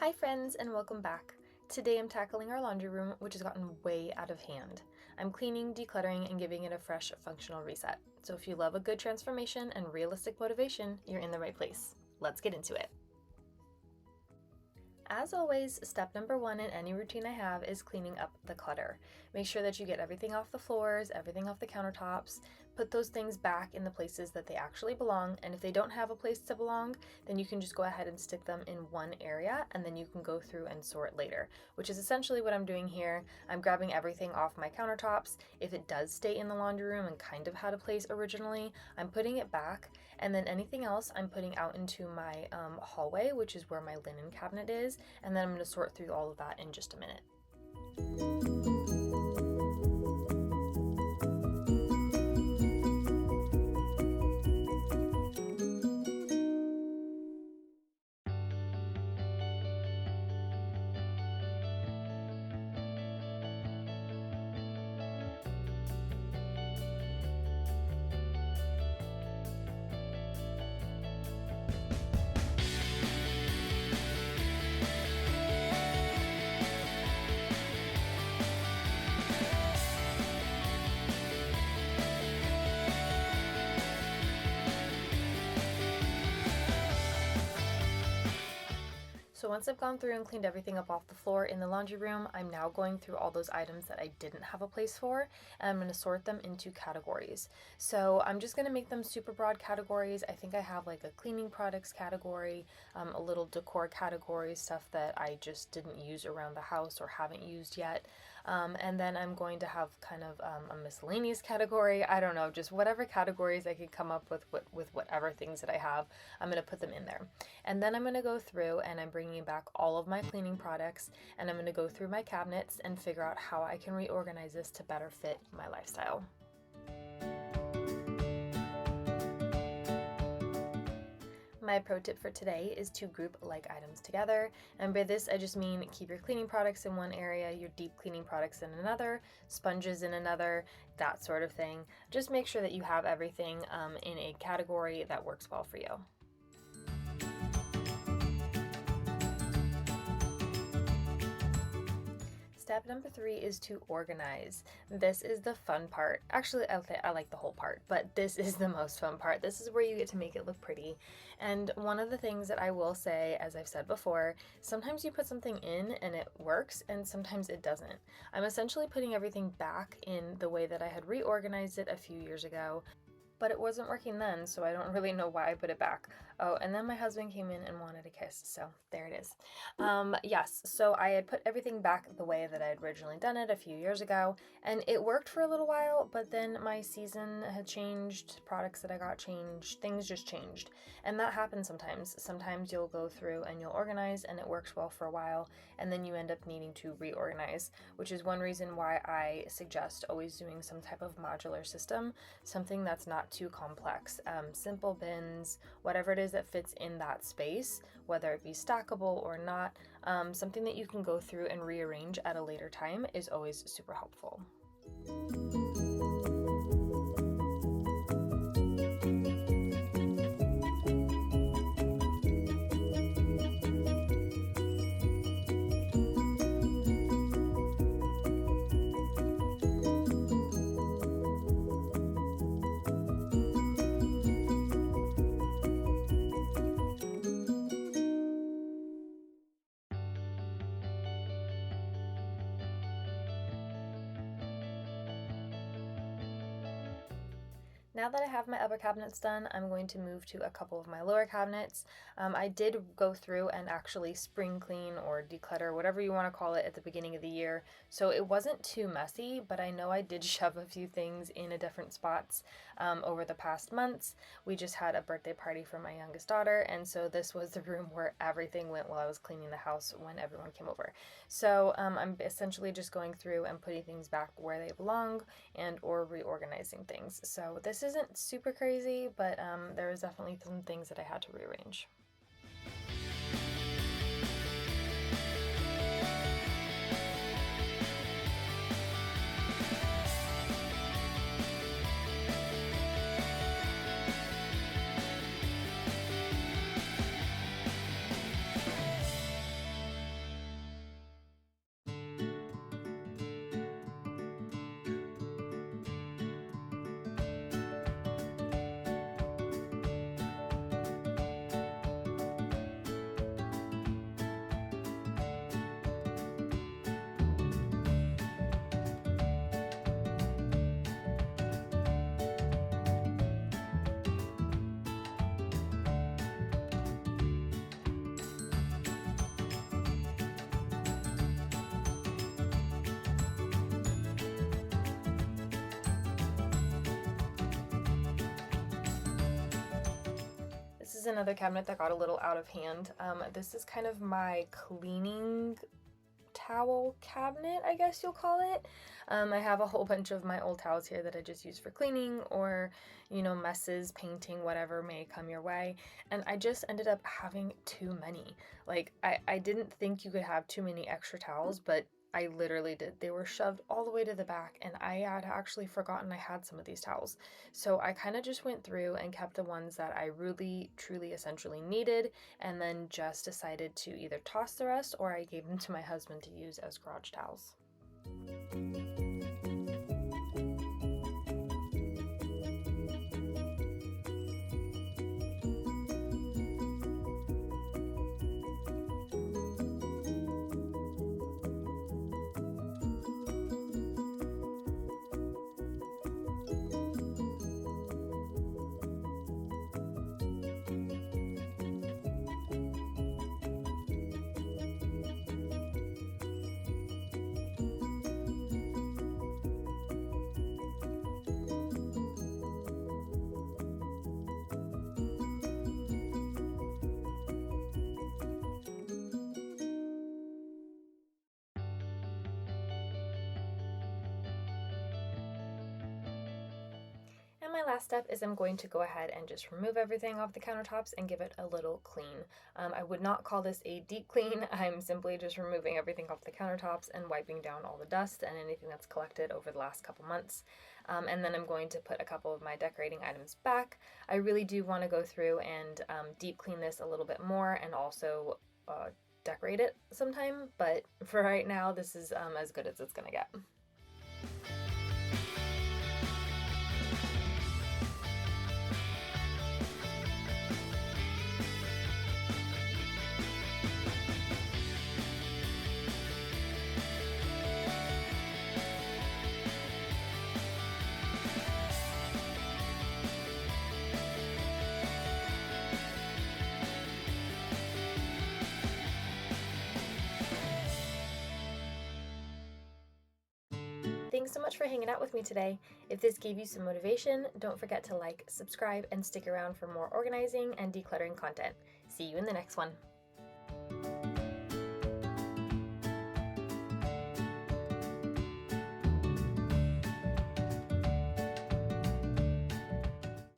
Hi friends and welcome back. Today I'm tackling our laundry room, which has gotten way out of hand. I'm cleaning, decluttering, and giving it a fresh functional reset. So if you love a good transformation and realistic motivation, you're in the right place. Let's get into it. As always, step number one in any routine I have is cleaning up the clutter. Make sure that you get everything off the floors, everything off the countertops, put those things back in the places that they actually belong, and if they don't have a place to belong, then you can just go ahead and stick them in one area, and then you can go through and sort later, which is essentially what I'm doing here. I'm grabbing everything off my countertops. If it does stay in the laundry room and kind of had a place originally, I'm putting it back, and then anything else I'm putting out into my hallway, which is where my linen cabinet is, and then I'm going to sort through all of that in just a minute. So once I've gone through and cleaned everything up off the floor in the laundry room, I'm now going through all those items that I didn't have a place for, and I'm going to sort them into categories. So I'm just going to make them super broad categories. I think I have like a cleaning products category, a little decor category, stuff that I just didn't use around the house or haven't used yet. And then I'm going to have kind of a miscellaneous category. I don't know, just whatever categories I could come up with whatever things that I have, I'm going to put them in there. And then I'm going to go through and I'm bringing back all of my cleaning products, and I'm going to go through my cabinets and figure out how I can reorganize this to better fit my lifestyle. My pro tip for today is to group like items together, and by this I just mean keep your cleaning products in one area, your deep cleaning products in another, sponges in another, that sort of thing. Just make sure that you have everything in a category that works well for you. Step number 3 is to organize. This is the fun part. Actually, I like the whole part, but this is the most fun part. This is where you get to make it look pretty. And one of the things that I will say, as I've said before, sometimes you put something in and it works, and sometimes it doesn't. I'm essentially putting everything back in the way that I had reorganized it a few years ago, but it wasn't working then, so I don't really know why I put it back. Oh, and then my husband came in and wanted a kiss, so there it is. Yes, so I had put everything back the way that I had originally done it a few years ago, and it worked for a little while, but then my season had changed, products that I got changed, things just changed, and that happens sometimes. Sometimes you'll go through and you'll organize, and it works well for a while, and then you end up needing to reorganize, which is one reason why I suggest always doing some type of modular system, something that's not too complex. Simple bins, whatever it is that fits in that space, whether it be stackable or not, something that you can go through and rearrange at a later time is always super helpful. Now that I have my upper cabinets done, I'm going to move to a couple of my lower cabinets. I did go through and actually spring clean or declutter, whatever you want to call it, at the beginning of the year, so it wasn't too messy, but I know I did shove a few things in different spots over the past months. We just had a birthday party for my youngest daughter, and so this was the room where everything went while I was cleaning the house when everyone came over. So I'm essentially just going through and putting things back where they belong and or reorganizing things. So this isn't super crazy, but there was definitely some things that I had to rearrange. is another cabinet that got a little out of hand. This is kind of my cleaning towel cabinet, I guess you'll call it. I have a whole bunch of my old towels here that I just use for cleaning or, messes, painting, whatever may come your way. And I just ended up having too many. Like, I didn't think you could have too many extra towels, but I literally did. They were shoved all the way to the back, and I had actually forgotten I had some of these towels. So I kind of just went through and kept the ones that I really, truly, essentially needed, and then just decided to either toss the rest or I gave them to my husband to use as garage towels. And my last step is I'm going to go ahead and just remove everything off the countertops and give it a little clean. I would not call this a deep clean. I'm simply just removing everything off the countertops and wiping down all the dust and anything that's collected over the last couple months. And then I'm going to put a couple of my decorating items back. I really do want to go through and deep clean this a little bit more and also decorate it sometime, but for right now, this is as good as it's gonna get. Thanks so much for hanging out with me today. If this gave you some motivation, don't forget to like, subscribe, and stick around for more organizing and decluttering content. See you in the next one.